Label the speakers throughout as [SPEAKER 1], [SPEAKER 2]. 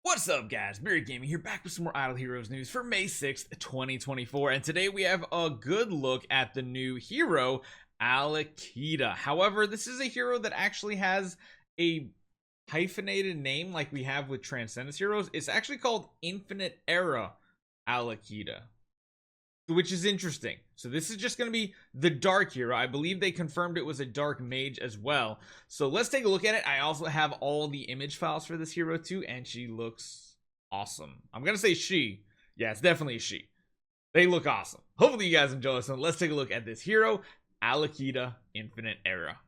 [SPEAKER 1] What's up, guys? Beard Gaming here, back with some more Idle Heroes news for May 6th, 2024. And today we have a good look at the new hero, Alikita. However, this is a hero that actually has a hyphenated name like we have with Transcendence heroes. It's actually called Infinite Era Alikita, which is interesting. So this is just going to be the Dark hero. I believe they confirmed it was a Dark Mage as well. So let's take a look at it. I also have all the image files for this hero too, and she looks awesome. I'm going to say she. Yeah, it's definitely a she. They look awesome. Hopefully you guys enjoy this one. Let's take a look at this hero, Alikita Infinite Era.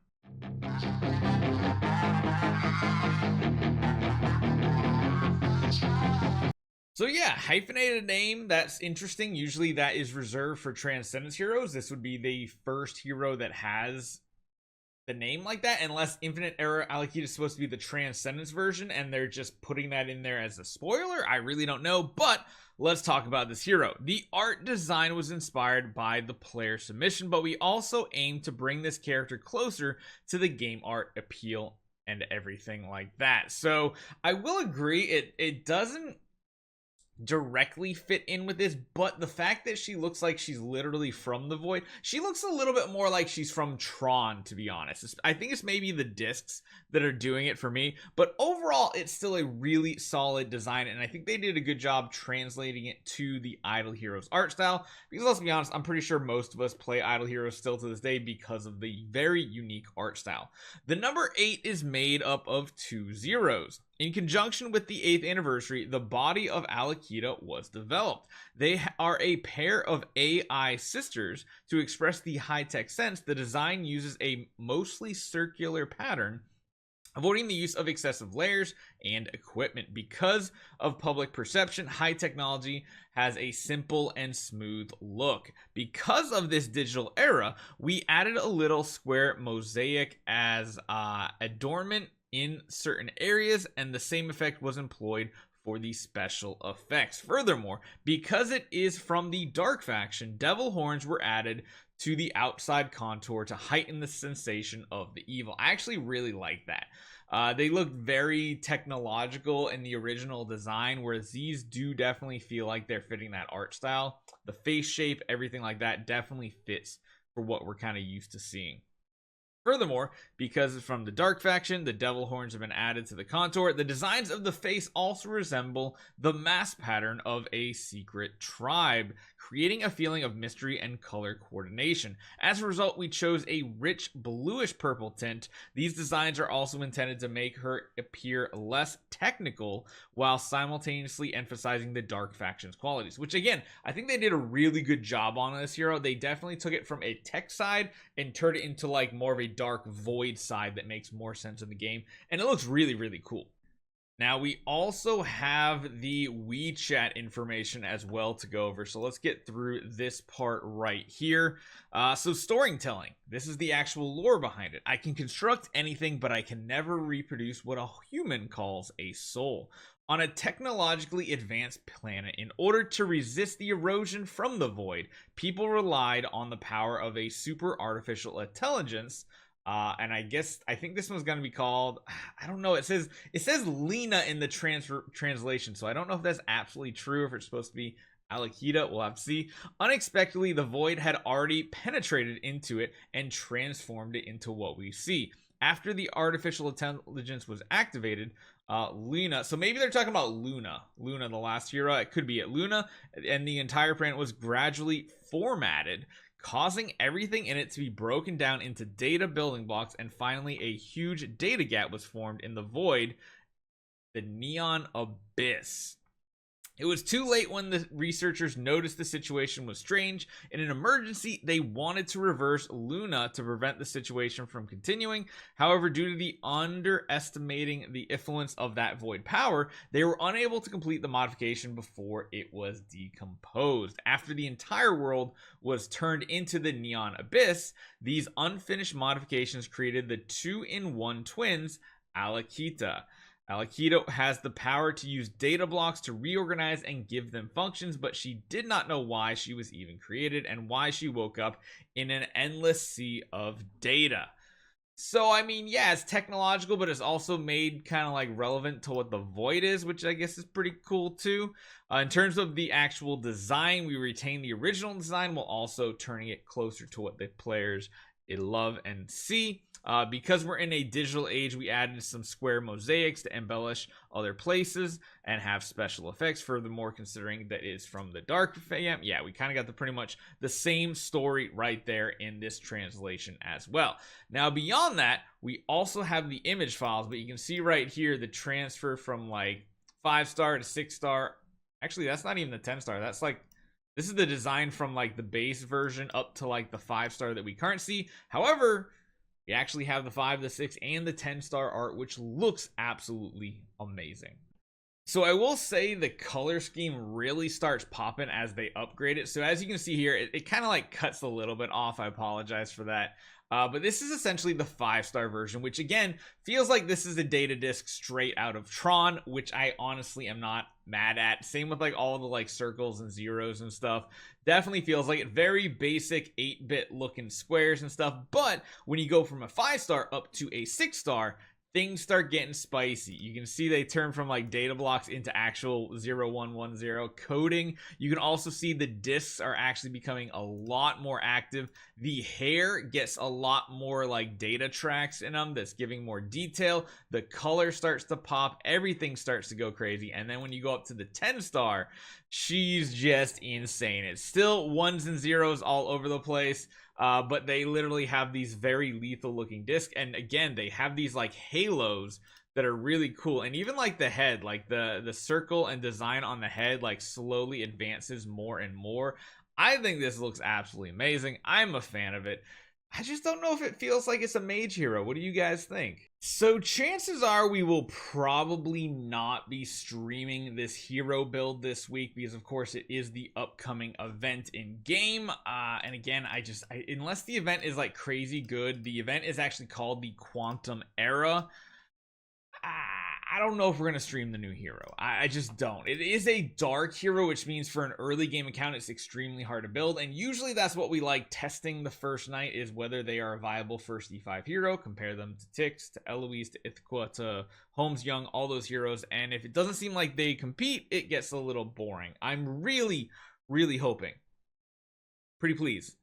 [SPEAKER 1] So yeah, hyphenated name, that's interesting. Usually that is reserved for Transcendence heroes. This would be the first hero that has the name like that, unless Infinite Era Alikita is supposed to be the Transcendence version and they're just putting that in there as a spoiler. I really don't know, but let's talk about this hero. The art design was inspired by the player submission, but we also aim to bring this character closer to the game art appeal and everything like that. So I will agree, it doesn't directly fit in with this, but the fact that she looks like she's literally from the void, she looks a little bit more like she's from Tron, to be honest. I think it's maybe the discs that are doing it for me, but overall it's still a really solid design, and I think they did a good job translating it to the Idle Heroes art style, because let's be honest, I'm pretty sure most of us play Idle Heroes still to this day because of the very unique art style. The number 8 is made up of 2 zeros. In conjunction with the 8th anniversary, the body of Alikita was developed. They are a pair of AI sisters. To express the high-tech sense, the design uses a mostly circular pattern, avoiding the use of excessive layers and equipment. Because of public perception, high technology has a simple and smooth look. Because of this digital era, we added a little square mosaic as adornment in certain areas, and the same effect was employed for the special effects. Furthermore, because it is from the Dark faction, devil horns were added to the outside contour to heighten the sensation of the evil. I actually really like that. They look very technological in the original design, whereas these do definitely feel like they're fitting that art style. The face shape, everything like that definitely fits for what we're kind of used to seeing. Furthermore, because it's from the Dark faction, the devil horns have been added to the contour. The designs of the face also resemble the mask pattern of a secret tribe, creating a feeling of mystery and color coordination. As a result, we chose a rich bluish purple tint. These designs are also intended to make her appear less technical while simultaneously emphasizing the Dark faction's qualities, which again, I think they did a really good job on this hero. They definitely took it from a tech side and turned it into like more of a dark void side that makes more sense in the game, and it looks really, really cool. Now we also have the WeChat information as well to go over, so let's get through this part right here. So storytelling, this is the actual lore behind it. I can construct anything, but I can never reproduce what a human calls a soul. On a technologically advanced planet, in order to resist the erosion from the void, people relied on the power of a super artificial intelligence. And I think this one's going to be called, I don't know, it says Lena in the translation, so I don't know if that's absolutely true, if it's supposed to be Alikita. We'll have to see. Unexpectedly, the void had already penetrated into it and transformed it into what we see. After the artificial intelligence was activated, Luna, so maybe they're talking about Luna, the last hero. It could be Luna, and the entire planet was gradually formatted, causing everything in it to be broken down into data building blocks, and finally a huge data gap was formed in the void, the Neon Abyss. It was too late when the researchers noticed the situation was strange. In an emergency, they wanted to reverse Luna to prevent the situation from continuing. However, due to the underestimating the influence of that void power, they were unable to complete the modification before it was decomposed. After the entire world was turned into the Neon Abyss, these unfinished modifications created the 2-in-1 twins, Alikita. Alikita has the power to use data blocks to reorganize and give them functions, but she did not know why she was even created and why she woke up in an endless sea of data. So, I mean, yeah, it's technological, but it's also made kind of like relevant to what the Void is, which I guess is pretty cool too. In terms of the actual design, we retain the original design while also turning it closer to what the players love and see. Because we're in a digital age, we added some square mosaics to embellish other places and have special effects. Furthermore, considering that is from the Dark Fam, yeah, we kind of got pretty much the same story right there in this translation as well. Now, beyond that, we also have the image files, but you can see right here the transfer from like 5-star to 6-star. Actually, that's not even the 10-star. That's like, this is the design from like the base version up to like the 5-star that we currently see. However, we actually have the 5, the 6, and the 10-star art, which looks absolutely amazing. So I will say the color scheme really starts popping as they upgrade it. So as you can see here, it kind of like cuts a little bit off. I apologize for that. But this is essentially the 5-star version, which again feels like this is a data disc straight out of Tron, which I honestly am not mad at. Same with like all the like circles and zeros and stuff. Definitely feels like it. Very basic 8-bit looking squares and stuff. But when you go from a 5-star up to a 6-star, things start getting spicy. You can see they turn from like data blocks into actual 0110 coding. You can also see the discs are actually becoming a lot more active. The hair gets a lot more like data tracks in them that's giving more detail. The color starts to pop. Everything starts to go crazy. And then when you go up to the 10-star, she's just insane. It's still 1s and 0s all over the place. But they literally have these very lethal looking discs. And again, they have these like halos that are really cool. And even like the head, like the circle and design on the head, like slowly advances more and more. I think this looks absolutely amazing. I'm a fan of it. I just don't know if it feels like it's a mage hero. What do you guys think? So chances are we will probably not be streaming this hero build this week because of course it is the upcoming event in game. And again, unless the event is like crazy good, the event is actually called the Quantum Era. I don't know if we're going to stream the new hero. I just don't. It is a dark hero, which means for an early game account, it's extremely hard to build. And usually that's what we like testing the first night is whether they are a viable first E5 hero. Compare them to Tix, to Eloise, to Ithaqua, to Holmes Young, all those heroes. And if it doesn't seem like they compete, it gets a little boring. I'm really, really hoping. Pretty please.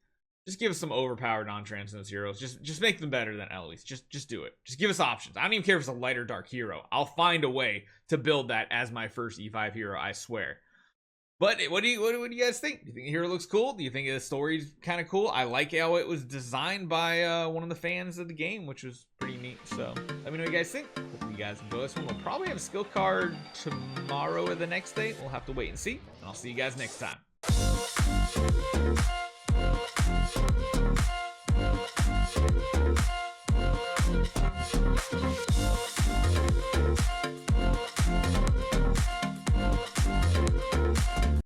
[SPEAKER 1] Just give us some overpowered non-transcendence heroes. Just make them better than Eloise. Just do it. Just give us options. I don't even care if it's a light or dark hero. I'll find a way to build that as my first E5 hero, I swear. But what do you guys think? Do you think the hero looks cool? Do you think the story's kind of cool? I like how it was designed by one of the fans of the game, which was pretty neat. So let me know what you guys think. Hope you guys enjoy this one. We'll probably have a skill card tomorrow or the next day. We'll have to wait and see. And I'll see you guys next time.